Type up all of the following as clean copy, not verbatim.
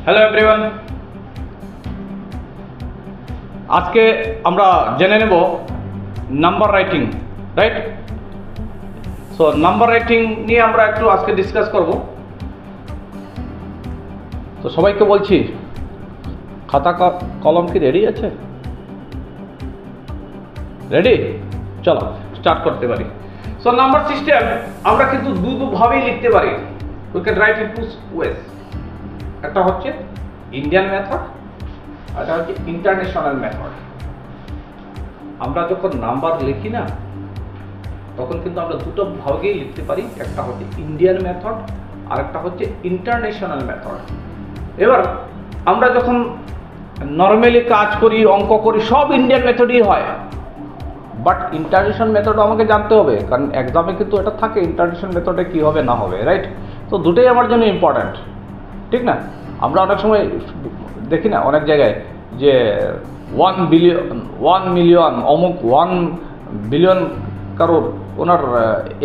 Hello everyone, আজকে আমরা জেনে নেব number writing, right? So number writing নিয়ে আমরা একটু আজকে ডিসকাস করব। তো সবাইকে বলছি, খাতা কলম কি রেডি আছে? রেডি? চলো স্টার্ট করতে পারি। সো নাম্বার সিস্টেম আমরা কিন্তু দুভাবেই লিখতে পারি। We can write in two ways. একটা হচ্ছে ইন্ডিয়ান মেথড, আর একটা হচ্ছে ইন্টারন্যাশনাল মেথড। আমরা যখন নাম্বার লিখি না, তখন কিন্তু আমরা দুটো ভাবেই লিখতে পারি। একটা হচ্ছে ইন্ডিয়ান মেথড, আর একটা হচ্ছে ইন্টারন্যাশনাল মেথড। এবার আমরা যখন নর্মালি কাজ করি, অঙ্ক করি, সব ইন্ডিয়ান মেথডই হয়, বাট ইন্টারন্যাশনাল মেথড আমাকে জানতে হবে, কারণ এক্সামে কিন্তু এটা থাকে ইন্টারন্যাশনাল মেথডে কী হবে না হবে, রাইট? তো দুটোই আমার জন্য ইম্পর্ট্যান্ট, ঠিক না? আমরা অনেক সময় দেখি না অনেক জায়গায় যে 1 মিলিয়ন অমুক 1 বিলিয়ন কারোর ওনার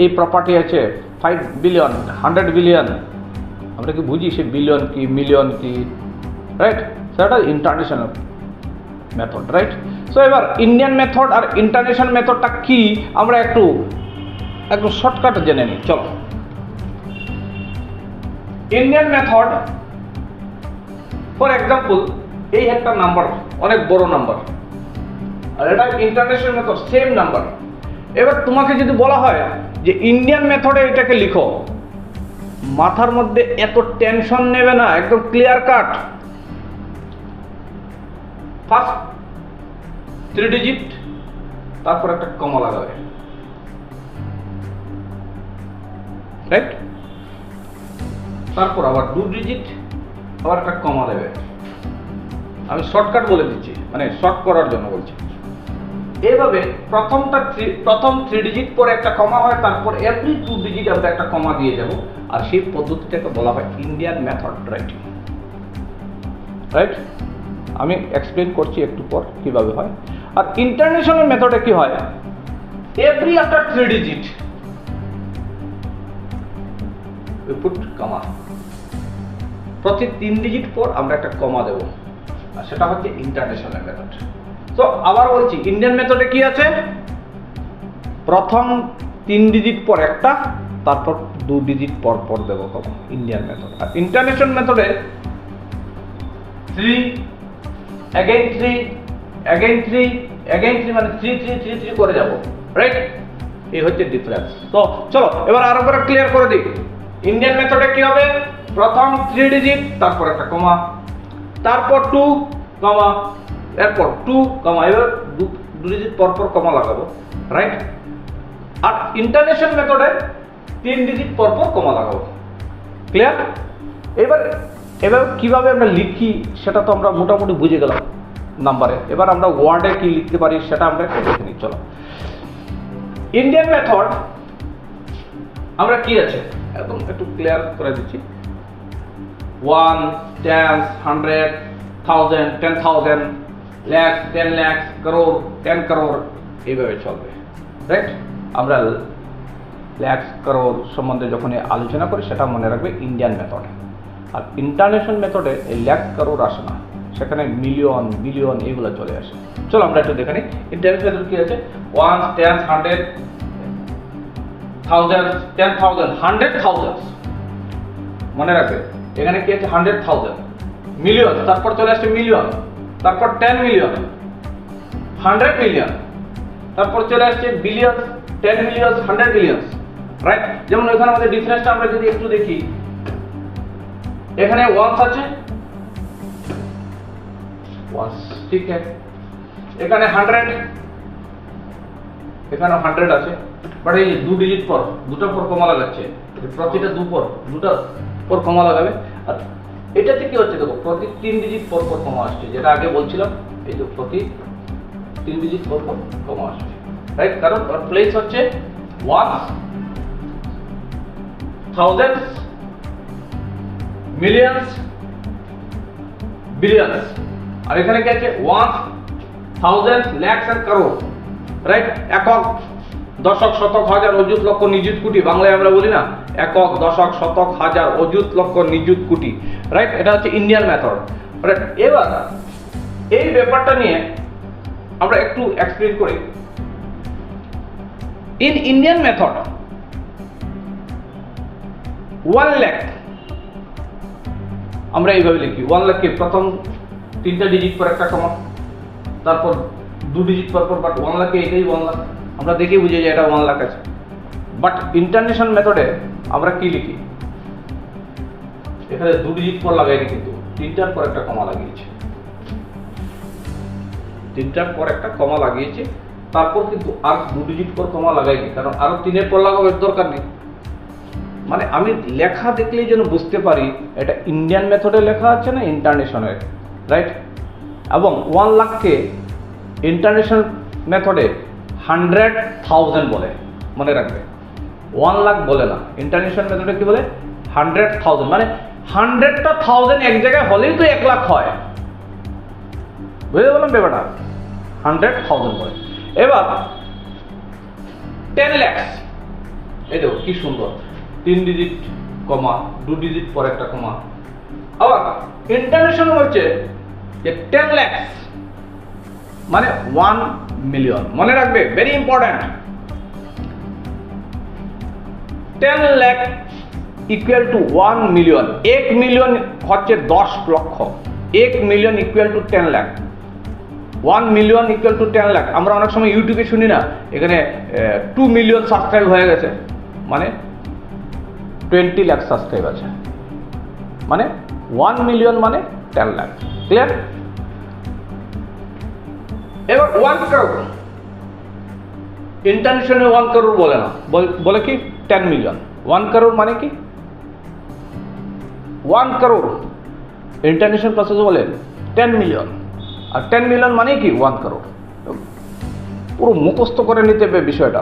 এই প্রপার্টি আছে, 5 বিলিয়ন 100 বিলিয়ন। আমরা কি বুঝি সে বিলিয়ন কি মিলিয়ন কি, রাইট? সেটা ইন্টারন্যাশনাল মেথড, রাইট? সো এবার ইন্ডিয়ান মেথড আর ইন্টারন্যাশনাল মেথডটা কি আমরা একটু শর্টকাট জেনে নিই। চলো, ইন্ডিয়ান মেথড ফর এক্সাম্পল, এই একটা নাম্বার অনেক বড় নাম্বার, আর এটা ইন্টারন্যাশনাল মেথড সেম নাম্বার। এবার তোমাকে যদি বলা হয় যে ইন্ডিয়ান মেথডে এটাকে লিখো, মাথার মধ্যে এত টেনশন নেবে না, একদম ক্লিয়ার কাট। ফার্স্ট 3 ডিজিট, তারপর একটা কমা লাগাবে, রাইট? তারপর আবার 2 ডিজিট, আবার একটা কমা দেবে। আমি শর্টকাট বলে দিচ্ছি, মানে শর্ট করার জন্য বলছি। এইভাবে প্রথম 3 ডিজিট পরে একটা কমা হয়, তারপর এভরি 2 ডিজিট আমরা একটা কমা দিয়ে যাব, আর সেই পদ্ধতিটাকে বলা হয় ইন্ডিয়ান মেথড রাইটিং, রাইট? আমি এক্সপ্লেন করছি একটু পর কিভাবে হয়। আর ইন্টারন্যাশনাল মেথডে কি হয়, every after 3 digit we put comma. প্রতি 3 ডিজিট পর আমরা একটা কমা দেব, আর সেটা হচ্ছে ইন্টারন্যাশনাল মেথড। তো আবার বলছি, ইন্ডিয়ান মেথডে কি আছে, প্রথম 3 ডিজিট পর একটা, তারপর 2 ডিজিট পর পর দেবো কমা, ইন্ডিয়ান মেথড। আর ইন্টারন্যাশনাল মেথডে 3 again 3 again 3 again 3 মানে 3 3 3 3 করে যাব, রাইট? এই হচ্ছে ডিফারেন্স। তো চলো এবার আরো করে ক্লিয়ার করে দিই। ইন্ডিয়ান মেথডে কি হবে, প্রথম 3 ডিজিট, তারপর একটা কমা, তারপর 2 কমা, এরপর 2 কমা, এবার 2 ডিজিট পর পর কমা লাগাবো, রাইট? আর ইন্টারন্যাশনাল মেথডে 3 ডিজিট পর পর কমা লাগাবো। ক্লিয়ার? এবার কিভাবে আমরা লিখি সেটা তো আমরা মোটামুটি বুঝে গেলাম নাম্বারে। এবার আমরা ওয়ার্ডে কি লিখতে পারি সেটা আমরা একটু দেখে নিই। চলো, ইন্ডিয়ান মেথড আমরা কি আছে একদম একটু ক্লিয়ার করে দিচ্ছি। 1, 10, 100, 1000, 10,000, লাখ, 10 লাখ, করোড়, 10 করোড়, এইভাবে চলবে, রাইট? আমরা লাখ করোড় সম্বন্ধে যখন আলোচনা করি সেটা মনে রাখবে ইন্ডিয়ান মেথড। আর ইন্টারন্যাশনাল মেথডে এই লাখ করোড় আসে না, সেখানে মিলিয়ন বিলিয়ন এগুলো চলে আসে। চলো আমরা একটু দেখে নিই ইন্টারন্যাশনাল মেথড কি আছে। 1, 10, 100, 1000, 10,000, 100,000 মনে রাখবে। এখানে কি আছে 100,000, মিলিয়ন, তারপর চলে আসছে মিলিয়ন, তারপর 10 মিলিয়ন, 100 মিলিয়ন, তারপর চলে আসছে বিলিয়ন, 10 মিলিয়ন, 100 বিলিয়ন, রাইট? যেমন এখানে আমাদের ডিফারেন্সটা আমরা যদি একটু দেখি, এখানে ওয়ান্স আছে, ওয়ান্স, ঠিক আছে। এখানে 100, এখানে 100 আছে, বাট এই 2 ডিজিট পর, দুটো পর কমা লাগাচ্ছে, প্রতিটা দুটো পর কমা লাগাবে। আর এটাতে কি হচ্ছে দেখো, প্রতি 3 ডিজিট পর পর কমা আসছে, যেটা আগে বলছিলাম, এই যে প্রতি 3 ডিজিট পর পর কমা আসছে, রাইট? কারণ ওর প্লেস হচ্ছে 1, থাউজেন্ডস, মিলিয়নস, বিলিয়নস। আর এখানে কি আছে 1, thousand, lakhs and crore, right? একক, দশক, শতক, হাজার, অযুত, লক্ষ, নিযুত, কোটি, বাংলায় আমরা বলি না একক, দশক, শতক, হাজার, অযুত, লক্ষ, নিযুত, কোটি, রাইট? এটা হচ্ছে ইন্ডিয়ান মেথড। রাইট, এবার এই ব্যাপারটা নিয়ে আমরা একটু এক্সপ্লেন করি। ইন ইন্ডিয়ান মেথড 1 লাখ আমরা এইভাবে লিখি। 1 লাখকে প্রথম 3টা ডিজিট পর একটা কমা, তারপর 2 ডিজিট পর পর, বাট 1 লাখে এটাই 1 লাখ, আমরা দেখে বুঝি যে এটা 1 লাখ আছে। বাট ইন্টারন্যাশনাল মেথডে আমরা কি লিখি? এখানে 2 ডিজিট পর লাগাইনি, কিন্তু 3টার পর একটা কমা লাগিয়েছে, 3টার পর একটা কমা লাগিয়েছে, তারপর কিন্তু আর 2 ডিজিট পর কমা লাগাইনি, কারণ আরো 3-এর পর লাগাবার দরকার নেই। মানে আমি লেখা দেখলেই যেন বুঝতে পারি এটা ইন্ডিয়ান মেথডে লেখা আছে না ইন্টারন্যাশনাল, রাইট? এবং 1 লাখকে ইন্টারন্যাশনাল মেথডে 100,000 বলে, মনে রাখবে। 1 লাখ বলে না, ইন্টারন্যাশনাল মেথডে কি বলে? 100,000। মানে 100টা 1000 এক জায়গায় হলেই তো 1 লাখ হয়, বুঝতে বললাম ব্যাপারটা? 100,000 বলে। এবার 10 লাখ, এই দেখো কি সুন্দর, 3 ডিজিট কমা, 2 ডিজিট পর একটা কমা। আবার ইন্টারন্যাশনাল হচ্ছে যে 10 লাখ মানে 1 মিলিয়ন, মনে রাখবে, very important. 10 lakh equal to 1 million. 1 million হচ্ছে 10 লক্ষ, 1 million equal to 10 lakh, 1 million equal to 10 lakh. আমরা অনেক সময় ইউটিউবে শুনি না, এখানে 2 মিলিয়ন সাবস্ক্রাইব হয়ে গেছে, মানে 20 লাখ সাবস্ক্রাইব আছে, মানে 1 মিলিয়ন মানে 10 লাখ। ক্লিয়ার? এবার 1 করোড়, ইন্টারন্যাশনাল 1 করোড় বলে না, বলে কি 10 মিলিয়ন। 1 করোড় মানে কি? 1 করোড় ইন্টারন্যাশনাল প্রসেসে বলে 10 মিলিয়ন, আর 10 মিলিয়ন মানে কি 1 করোড়। পুরো মুখস্থ করে নিতে হবে বিষয়টা।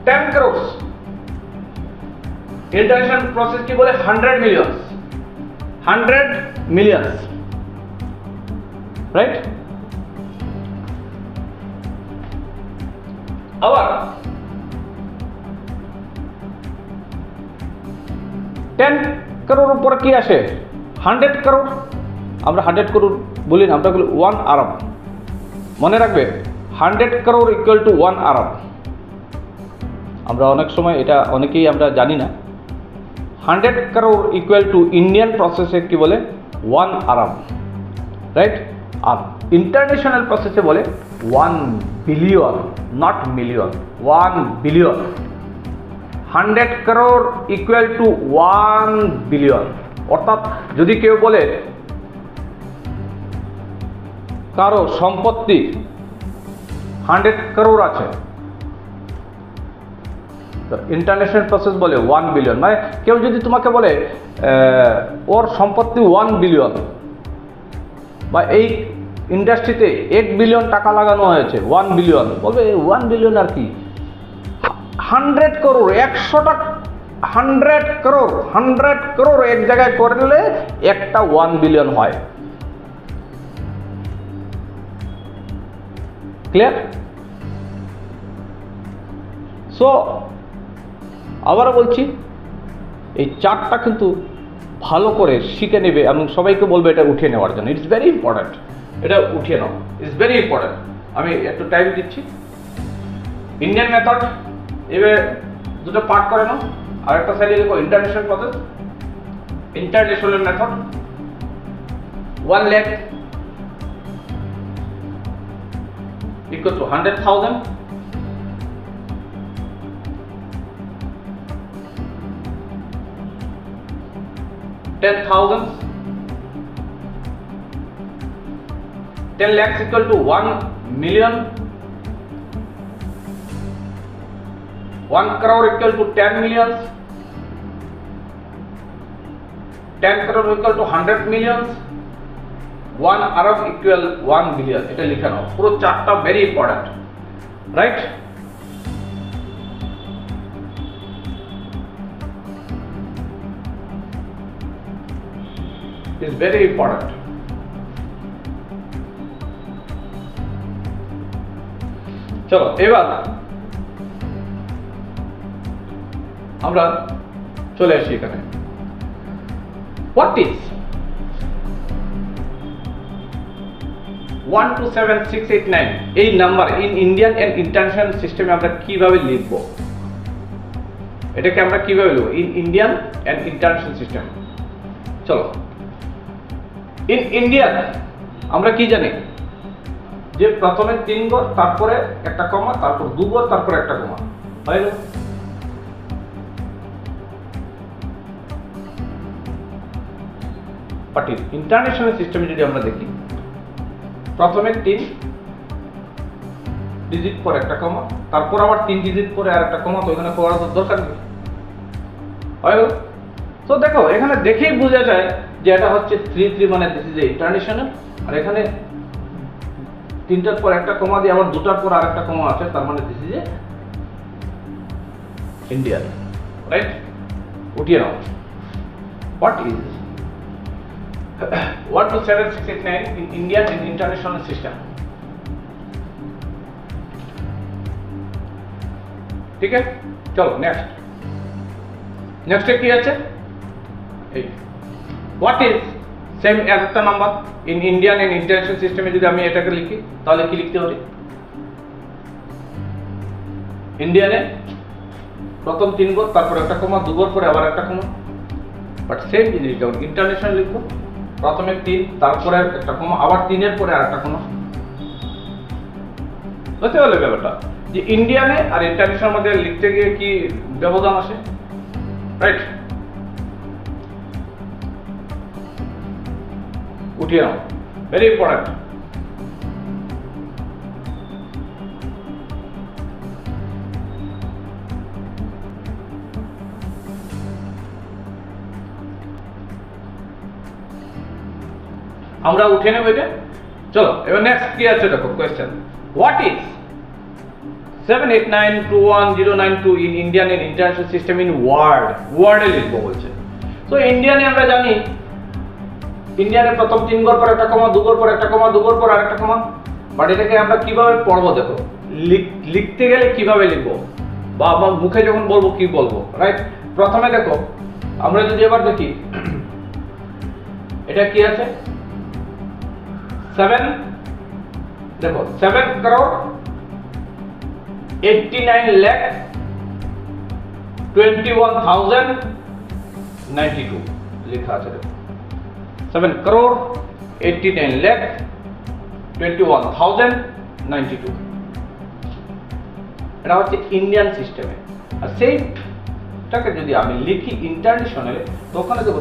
10 করোড় ইন্টারন্যাশনাল প্রসেস কি বলে? 100 মিলিয়ন, 100 মিলিয়ন, রাইট? আবার 10 করোড় উপরে কি আসে? 100 করোড়। আমরা 100 করোড় বলি না, আমরা বলি 1 আরব। মনে রাখবে, 100 করোড় ইকুয়াল টু 1 আরব। আমরা অনেক সময় এটা অনেকেই আমরা জানি না। 100 করোড় ইকুয়াল টু ইন্ডিয়ান প্রসেসে কি বলে? 1 আরব, রাইট? আর ইন্টারন্যাশনাল প্রসেসে বলে 1 billion, not million, 1 billion. 100 crore equal to 1 billion. অর্থাৎ যদি কেউ বলে কারো সম্পত্তি 100 করোড় আছে, ইন্টারন্যাশনাল প্রসেস বলে 1 বিলিয়ন। মানে কেউ যদি তোমাকে বলে ওর সম্পত্তি 1 বিলিয়ন, বা এই ইন্ডাস্ট্রিতে 1 বিলিয়ন টাকা লাগানো হয়েছে, 1 বিলিয়ন, বলবে 1 বিলিয়ন আর কি? 100 করোড়, 100টা 100 করোড়, 100 করোড় এক জায়গায় করলে একটা 1 বিলিয়ন হয়। ক্লিয়ার? সো আবারও বলছি, এই চার্টটা কিন্তু ভালো করে শিখে নেবে এবং সবাইকে বলবে এটা উঠিয়ে নেওয়ার জন্য। ইটস ভেরি ইম্পর্ট্যান্ট, এটা উঠিয়ে নাও, ইটস ভেরি ইম্পর্ট্যান্ট। আমি একটু টাইম দিচ্ছি। ইন্ডিয়ান মেথড এবার দুটো পার্ট করে নাও, আর একটা সাইডে লিখো international process. International method 1 lakh equal to 100,000, 10,000, 10 lakhs equal to 1 million, 1 crore equal to 10 millions, 10 crore equal to 100 millions, 1 arab equal 1 billion। এটা লিখে নাও, পুরো চারটা very important, right? Is very important. চলো এবার আমরা চলে আসি এখানে। হোয়াট ইজ 127689 এই number in Indian and international সিস্টেমে আমরা কিভাবে লিখব? এটাকে আমরা কিভাবে লিখব in Indian and international system? চলো, ইন ইন্ডিয়ান আমরা কি জানি যে প্রথমে 3 ঘর, তারপরে একটা কমা, তারপর 2 ঘর, তারপরে একটা কমা, হয়ে গেল। বাট ইন্টারন্যাশনাল সিস্টেমে যদি আমরা দেখি, প্রথমে 3 ডিজিট পরে একটা কমা, তারপর আবার 3 ডিজিট পরে আর একটা কমা, তো এখানে পড়ার দরকার নেই, হয়ে গেল। তো দেখো এখানে দেখেই বোঝা যায় যে এটা হচ্ছে 3 মানে দিস ইজ ইন্টারন্যাশনাল, আর এখানে 3টার পর একটা কমা দিয়ে আবার 2টার পর আরেকটা কমা আছে, তার মানে দিস ইজ ইন্ডিয়ান, রাইট? উঠিয়ে নাও। What is 127689 in Indian and international system? ঠিক আছে, চলো নেক্সট। নেক্সটে কি আছে? এই হোয়াট ইজ সেম একটা number in Indian and international সিস্টেমে যদি আমি এটাকে লিখি তাহলে কি লিখতে পারি? ইন্ডিয়ানে প্রথম 3 ঘর, তারপর একটা কমা, 2 ঘর পরে আবার একটা কমা, বাট সেম জিনিস যখন ইন্টারন্যাশনাল লিখবো, প্রথমে 3, তারপরে একটা কমা, আবার 3-এর পরে আরেকটা কমা। বুঝতে পারলে ব্যাপারটা যে ইন্ডিয়ানে আর ইন্টারন্যাশনাল মধ্যে লিখতে গিয়ে কি ব্যবধান আসে, রাইট? উঠিয়ে নাও, ভেরি ইম্পর্টেন্ট। আমরা উঠে নেব এটা। চলো এবার নেক্সট কি আছে দেখো question. What is 789211092 in Indian and international system in word? ওয়ার্ডে লিখবো বলছে। তো ইন্ডিয়ানে আমরা জানি ইন্ডিয়ানে প্রথম 3 ঘর পর একটা কমা, 2 ঘর পর একটা কমা, 2 ঘর পর আরেকটা কমা, বাট এটাকে আমরা কিভাবে পড়বো দেখো, লিখতে গেলে কিভাবে লিখবো বা আমার মুখে যখন বলবো কি বলবো, রাইট? প্রথমে দেখো আমরা যদি এবার দেখি এটা কি আছে 7, দেখো 7 crore 89,21,092 লেখা আছে, দেখো 7 crore 89,21,092 এটা হচ্ছে ইন্ডিয়ান সিস্টেমে। আর সেইটাকে যদি আমি লিখি ইন্টারন্যাশনালে, তো ওখানে দেখো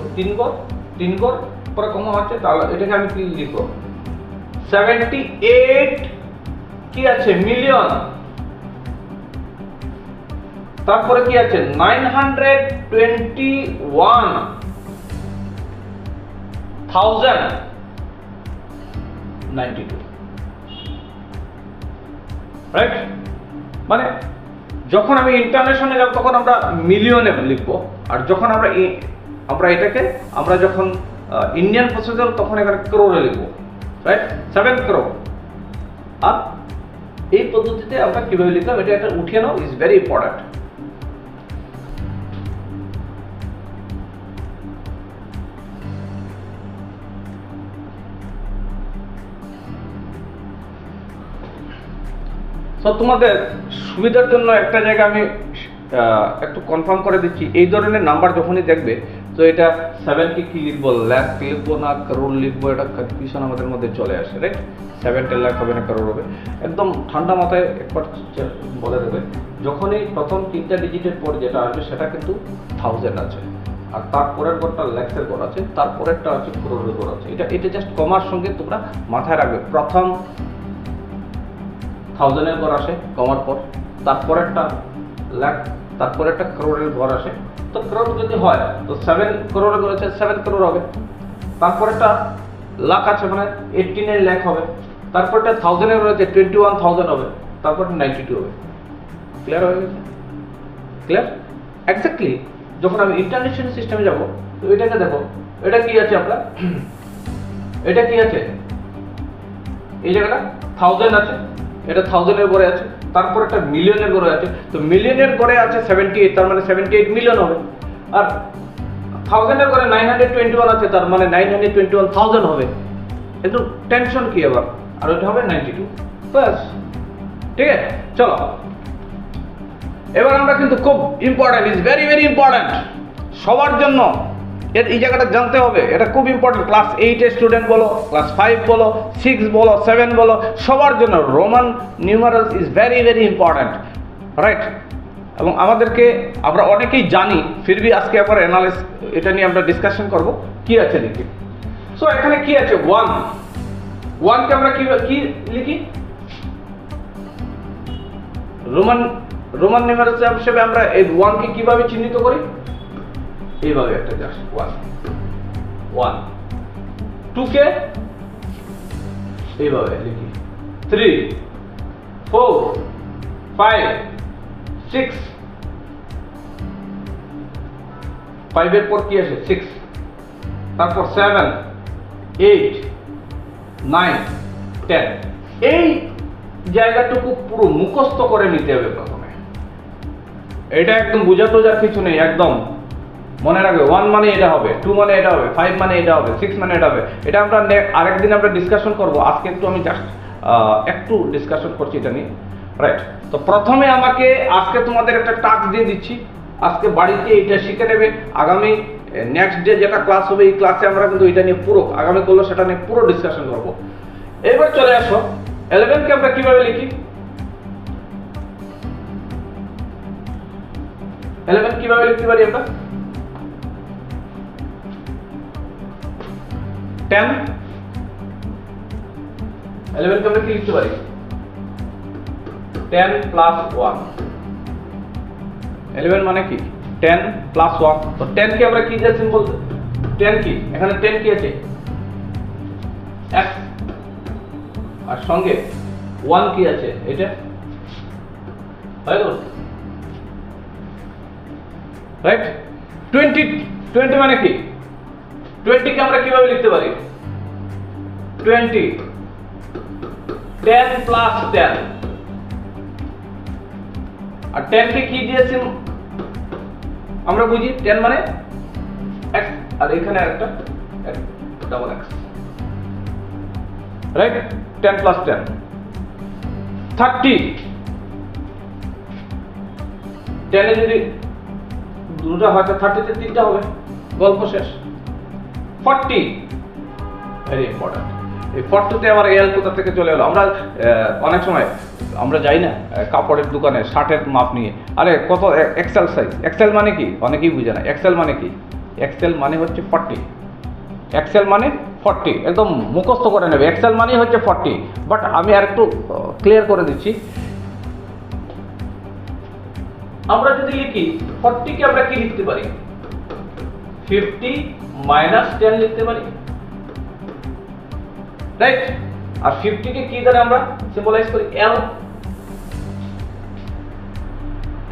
3 ঘর পরে কমা আছে, তাহলে এটাকে আমি কি লিখবো 78 কি আছে মিলিয়ন, তারপরে কি আছে 921,092, রাইট? মানে যখন আমি ইন্টারন্যাশনালে যাব তখন আমরা মিলিয়নে লিখবো, আর যখন আমরা এটাকে আমরা যখন ইন্ডিয়ান প্রসেসর তখন এখানে ক্রোরে লিখবো, রাইট? 7 crore। আর এই পদ্ধতিতে আমরা কিভাবে লিখলাম এটা একটা উঠিয়ে নাও, ইজ ভেরি ইম্পর্টেন্ট। তো তোমাদের সুবিধার জন্য একটা জায়গা আমি একটু কনফার্ম করে দিচ্ছি, এই ধরনের নাম্বার যখনই দেখবে তো এটা 7 কে কি লিখবো, লাখ লিখবো না করোড় লিখবো, এটা কনফিউশন আমাদের মধ্যে চলে আসে, রাইট? 7 লাখ হবে না করোড় হবে, একদম ঠান্ডা মাথায় একবার বলে দেবে। যখনই প্রথম 3টা ডিজিটের পর যেটা আসবে সেটা কিন্তু 1000 আছে, আর তারপরের ঘরটা লাখের ঘর আছে, তারপরেরটা আছে করোড়ের ঘর আছে। এটা জাস্ট কমার সঙ্গে তোমরা মাথায় রাখবে, প্রথম 1000-এর ঘর আসে কমার পর, তারপরেরটা লাখ, তারপরেরটা করোড়ের ঘর আসে। তো করোড় যদি হয় তো 7 করোড়ের ঘর আছে 7 করোড় হবে, তারপরেরটা লাখ আছে মানে 89 লাখ হবে, তারপরটা 1000-এর ঘর আছে 21,000 হবে, তারপরটা 92 হবে। ক্লিয়ার হয়ে গেছে? ক্লিয়ার? এক্স্যাক্টলি যখন আমি ইন্টারন্যাশনাল সিস্টেমে যাব তো এটাকে দেখো, এটা কি আছে আপনার, এটা কি আছে, এই জায়গাটা 1000 আছে, এটা 1000-এর পরে আছে, তারপর একটা মিলিয়নের ঘরে আছে, তো মিলিয়নের ঘরে আছে 78, তার মানে 78 মিলিয়ন হবে। আর থাউজেন্ডের ঘরে 921 আছে, তার মানে 921,000 হবে। কিন্তু টেনশন কি আবার, আর ওইটা হবে 92 বাস। ঠিক আছে, চলো এবার আমরা কিন্তু খুব important, is very very important সবার জন্য, এই জায়গাটা জানতে হবে, এটা খুব ইম্পর্টেন্ট। ক্লাস 8 এর স্টুডেন্ট বলো, ক্লাস 5 বলো, 6 বলো, 7 বলো, সবার জন্য Roman numerals is very very important, right? এবং আমাদেরকে আমরা অনেকেই জানি, ফিরবি আজকে আবার অ্যানালাইস এটা নিয়ে আমরা ডিসকাশন করব কি আছে লিখি। সো এখানে কি আছে 1 কে আমরা কি লিখি? রোমান নিউমারালস হিসেবে আমরা এই 1 কে কিভাবে চিহ্নিত করি? এইভাবে একটা জাস্ট 1 2 কে এইভাবে লিখি, 3 4 5 6 5 এর পর কি আসে 6, তারপর 7 8 9 10। এই জায়গাটুকু পুরো মুখস্থ করে নিতে হবে প্রথমে, এটা একদম বোঝা টোঝার কিছু নেই, একদম মনে রাখবে। 1 মানে এটা হবে, 2 মানে এটা হবে, 5 মানে এটা হবে, 6 মানে এটা হবে। এটা আমরা আরেকদিন আমরা ডিসকাশন করব, আজকে একটু আমি জাস্ট একটু ডিসকাশন করছি এটা নিয়ে, রাইট? তো প্রথমে আমাকে আজকে তোমাদের একটা টাস্ক দিয়ে দিচ্ছি, আজকে বাড়িতে এটা শিখে নেবে। আগামী নেক্সট ডে যেটা ক্লাস হবে, এই ক্লাসে আমরা কিন্তু এটা নিয়ে পুরো আগামী করলে সেটা নিয়ে পুরো ডিসকাশন করব। এবার চলে আসো 11 কে আমরা কিভাবে লিখি? 11 কিভাবে লিখতে পারি আমরা? 10 11 কে আমরা কি লিখতে পারি? 10 প্লাস 1। 11 মানে কি? 10 প্লাস 1। তো 10 কে আমরা কি দিয়ে সিম্বল? 10 কি এখানে 10 কি আছে? x, আর সঙ্গে 1 কি আছে? এটা হয়ে গেল, রাইট? 20 মানে কি? 20 কে আমরা কিভাবে লিখতে পারি? 20 10 প্লাস 10, আর 10 কে কি দিয়েছি আমরা বুঝি? 10 মানে x, আর এখানে আরেকটা ডাবল x, রাইট? 10 প্লাস 10 30। 10 এ যদি দুটো হয় তো 30 তে 3টা হবে, গল্প শেষ। 40 ভেরি ইম্পর্টেন্ট। এই 40 তে আবার এল কোথা থেকে চলে এলো? আমরা অনেক সময় আমরা যাই না কাপড়ের দোকানে শার্টের মাপ নিয়ে, আরে কত এক্সেল সাইজ, এক্সেল মানে কি? অনেকেই বুঝে না এক্সেল মানে কি। এক্সেল মানে হচ্ছে 40, এক্সেল মানে 40, একদম মুখস্থ করে নেবে। এক্সেল মানে হচ্ছে 40, বাট আমি আর একটু ক্লিয়ার করে দিচ্ছি। আমরা যদি লিখি 40 কে আমরা কি লিখতে পারি? 50 মাইনাস 10 লিখতে পারি, রাইট? আর 50 কে কি দ্বারা আমরা সিম্বলাইজ করি? এল,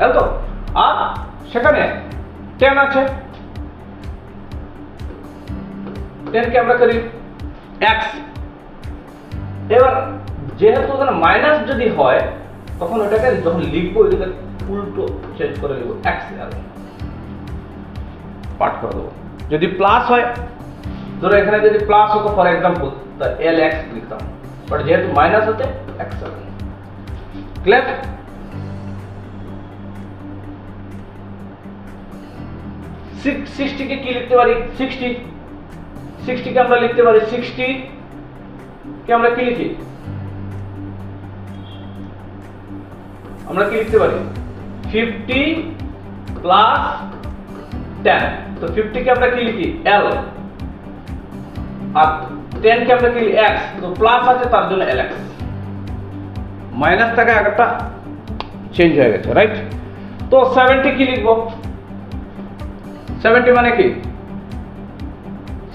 এল তো। আর সেখানে 10 আছে, 10 কে আমরা করি x। এবার যেহেতু ওখানে মাইনাস যদি হয় তখন ওটাকে যখন লিখবো এটাকে উল্টো চেঞ্জ করে লিখবো, x এল পাঠ করে দেবো। যদি প্লাস হয়, ধরো এখানে যদি প্লাস হতো ফর এক্সাম্পল, তো এল এক্স লিখতাম, বাট যেহেতু মাইনাস হতে X L. Clear? Sixty K কি লিখতে পারি? 60 কে আমরা লিখতে পারি 60 কে আমরা কি লিখি? আমরা কি লিখতে পারি? 50 প্লাস 10। তো 50 কে আমরা কি লিখি? এল, আর 10 কে আমরা কি লিখি? এক্স। তো প্লাস আছে তার জন্য এল এক্স, মাইনাস থেকে একটা চেঞ্জ হয়ে গেছে, রাইট? তো 70 কি লিখবো? 70 মানে কি?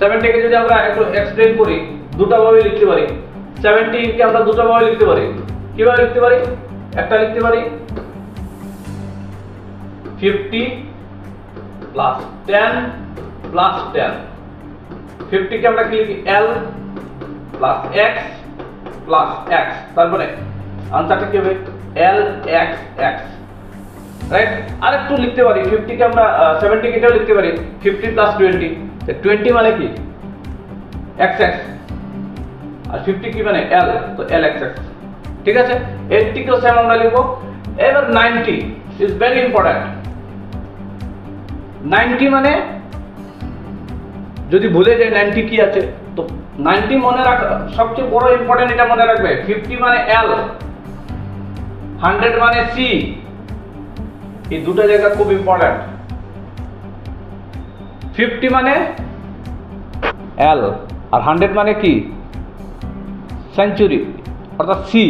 70 কে যদি আমরা একটু এক্সপ্লেইন করি, দুটো ভাবে লিখতে পারি। 70 কে আমরা দুটো ভাবে লিখতে পারি। কিভাবে লিখতে পারি? একটা লিখতে পারি 50 প্লাস 10 প্লাস 10। 50 কে আমরা কি লিখি? এল প্লাস এক্স প্লাস এক্স, তারপরে আনসারটা কি হবে? L X x, right? আর একটু লিখতে পারি 50 কে আমরা 70 কেটাও লিখতে পারি 50 প্লাস 20, 20 মানে কি এক্স এক্স, আর 50 কি মানে এল, তো এল এক্স এক্স, ঠিক আছে? 80 কেও সেম আমরা লিখবো। এবার 90 ইজ ভেরি ইম্পর্টেন্ট। 90 মানে যদি ভুলে যাই 90 কি আছে, তো 90 মনে রাখা সবচেয়ে বড় ইম্পর্টেন্ট, এটা মনে রাখবে 50 মানে এল, 100 মানে সি, এই দুটো জায়গা খুব ইম্পর্টেন্ট। 50 মানে এল আর 100 মানে কি সেঞ্চুরি, অর্থাৎ সি,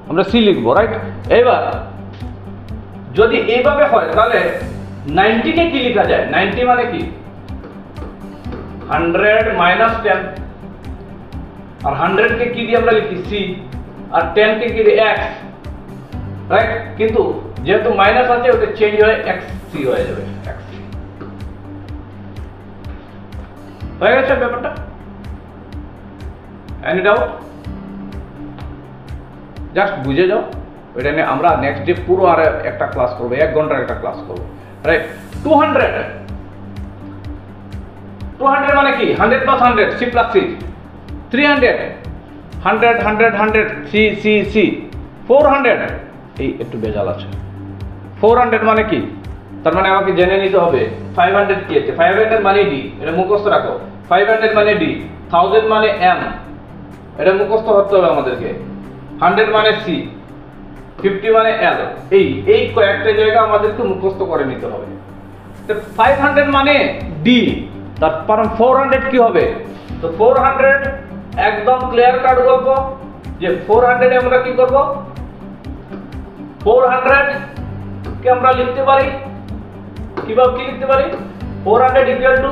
আমরা সি লিখবো, রাইট? এবার যদি এইভাবে হয় তাহলে 90 কে কি লেখা যায়? 90 মানে কি 100 মাইনাস 10, আর 100 কে কি দিয়ে আমরা লিখি সি, আর 10 কে কি দিয়ে এক্স, রাইট? কিন্তু যেহেতু মাইনাস আছে ওটা চেঞ্জ হয়ে এক্স সি হয়ে যাবে, এক্স সি হয়ে গেছে ব্যাপারটা। Any doubt? জাস্ট বুঝে যাও, এটা নিয়ে আমরা নেক্সট ডে পুরো আর একটা ক্লাস করবো, 1 ঘন্টার একটা ক্লাস করবো, রাইট? 200 মানে কি 100 plus 100 C plus C. 300 100 100 100 C C C. 400 এই একটু বেজাল আছে, 400 মানে কি, তার মানে আমাকে জেনে নিতে হবে 500 কি আছে। 500 মানে ডি, এটা মুখস্থ রাখো। 500 মানে ডি, 1000 মানে এম, এটা মুখস্থ করতে হবে আমাদেরকে। 100 মানে সি, 50 মানে এল, এই কয়েকটা জায়গা আমাদেরকে মুখস্থ করে নিতে হবে। তো 500 মানে ডি, তারপর 400 কি হবে? তো 400 একদম ক্লিয়ার কাট গল্প যে 400 এ আমরা কি করব? 400 কে আমরা লিখতে পারি কিভাবে, কি লিখতে পারি? 400 ইকুয়াল টু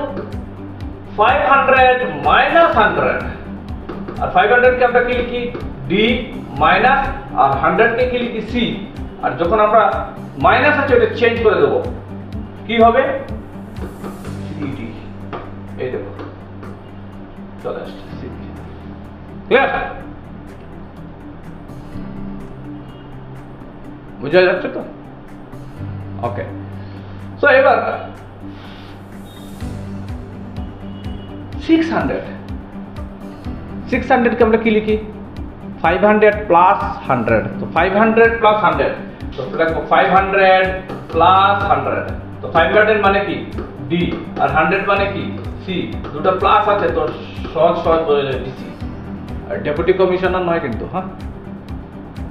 500 মাইনাস 100, আর 500 কে আমরা কি লিখি? ডি মাইনাস, আর 100 কে কি লিখি? সি। আর যখন আমরা মাইনাস আছে ওটা চেঞ্জ করে দেব, কি হবে? সিডি। এই দেখো চলে আসছে সিডি। ক্লিয়ার? বুঝা যাচ্ছে তো? ওকে, সো এবার 600 কে আমরা কি লিখি? 500 প্লাস 100, তো 500 প্লাস 100, তো দেখো 500 প্লাস 100, তো 500 মানে কি ডি, আর 100 মানে কি সি, দুটো প্লাস আছে তো সহজ সহজ বলে যায় ডিসি, আর ডেপুটি কমিশনার নয় কিন্তু। হ্যাঁ,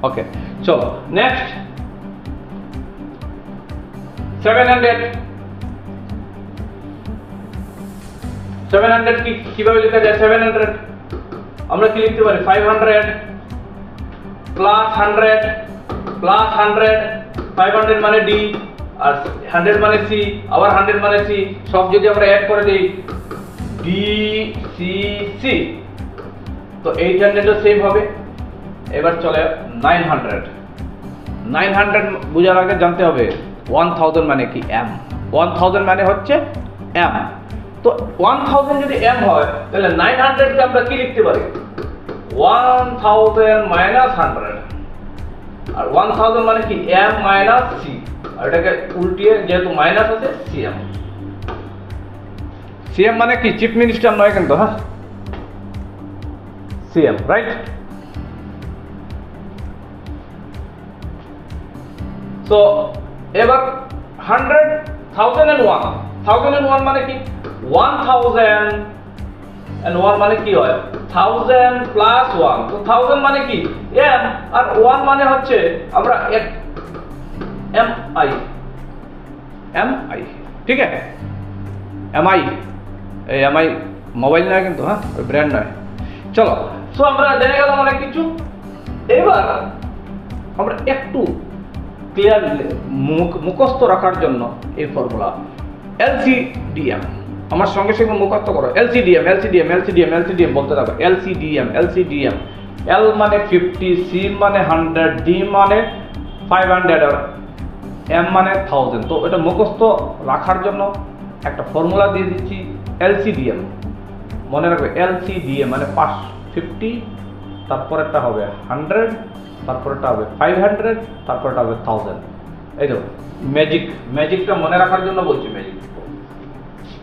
ওকে, চলো নেক্সট 700 কি কিভাবে লেখা যায়? 700 আমরা কি লিখতে পারি? 500 প্লাস 100 প্লাস 100, 500 মানে ডি আর 100 মানে সি, আবার 100 মানে সি, সব যদি আমরা অ্যাড করে দিই ডি সি সি, তো 800 ও সেম হবে। এবার চলে 900 বোঝার আগে জানতে হবে 1000 মানে কি এম। 1000 মানে হচ্ছে এম, তো 1000 যদি এম হয় তাহলে 900 কে আমরা কি লিখতে পারি? 1000 মাইনাস 100, আর 1000 মানে কি এম মাইনাস সি, আর এটাকে উল্টিয়ে যেহেতু মাইনাস আছে সিএম। সিএম মানে কি চিফ মিনিস্টার নয় কিন্তু, হ্যাঁ, সিএম, রাইট? সো এবার 100 1001, 1001 মানে কি 1001 মানে কি হয়? 1000 প্লাস 1, তো 1000 মানে কি এম, আর 1 মানে হচ্ছে আমরা এম আই, ঠিক আছে? এম আই, এই এম আই মোবাইল নয় কিন্তু, হ্যাঁ, ওই ব্র্যান্ড নয়। চলো, সো আমরা জেনে গেলাম অনেক কিছু। এবার আমরা একটু ক্লিয়ার মুখস্থ রাখার জন্য এই ফর্মুলা এলসিডিএম আমার সঙ্গে সঙ্গে মুখস্থ করো। এলসিডিএম এলসিডিএম এলসিডিএম এলসিডিএম বলতে থাকো। এলসিডিএম এলসিডিএম, এল মানে 50, সি মানে 100, ডি মানে 500, আর এম মানে 1000। তো এটা মুখস্থ রাখার জন্য একটা ফর্মুলা দিয়ে দিচ্ছি, এলসিডিএম। মনে রাখবে এলসিডিএম মানে 50 তারপরেরটা হবে 100, তারপরেরটা হবে 500, তারপরেরটা হবে 1000। এই তো ম্যাজিকটা মনে রাখার জন্য বলছি। ম্যাজিক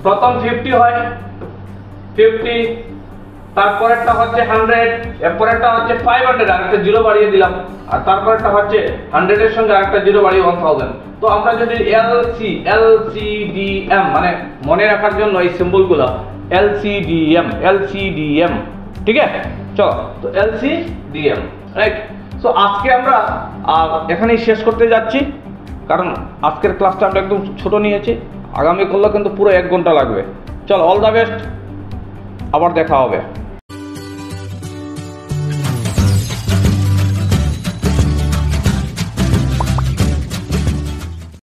প্রথম 50 হয়, 50, তারপরেরটা হচ্ছে 100, এরপরেরটা হচ্ছে 500, আরেকটা জিরো বাড়িয়ে দিলাম, আর তারপরেরটা হচ্ছে 100 এর সঙ্গে আরেকটা জিরো বাড়িয়ে 1000। তো আমরা যদি LCDM মানে মনে রাখার জন্য এই সিম্বলগুলো LCDM, ঠিক আছে? চলো, তো LCDM, রাইট? সো আজকে আমরা এখানেই শেষ করতে যাচ্ছি, কারণ আজকের ক্লাসটা আমরা একদম ছোট নিয়েছি। আগামী করলে কিন্তু পুরো 1 ঘন্টা লাগবে। চলো, অল দ্য বেস্ট, আবার দেখা হবে।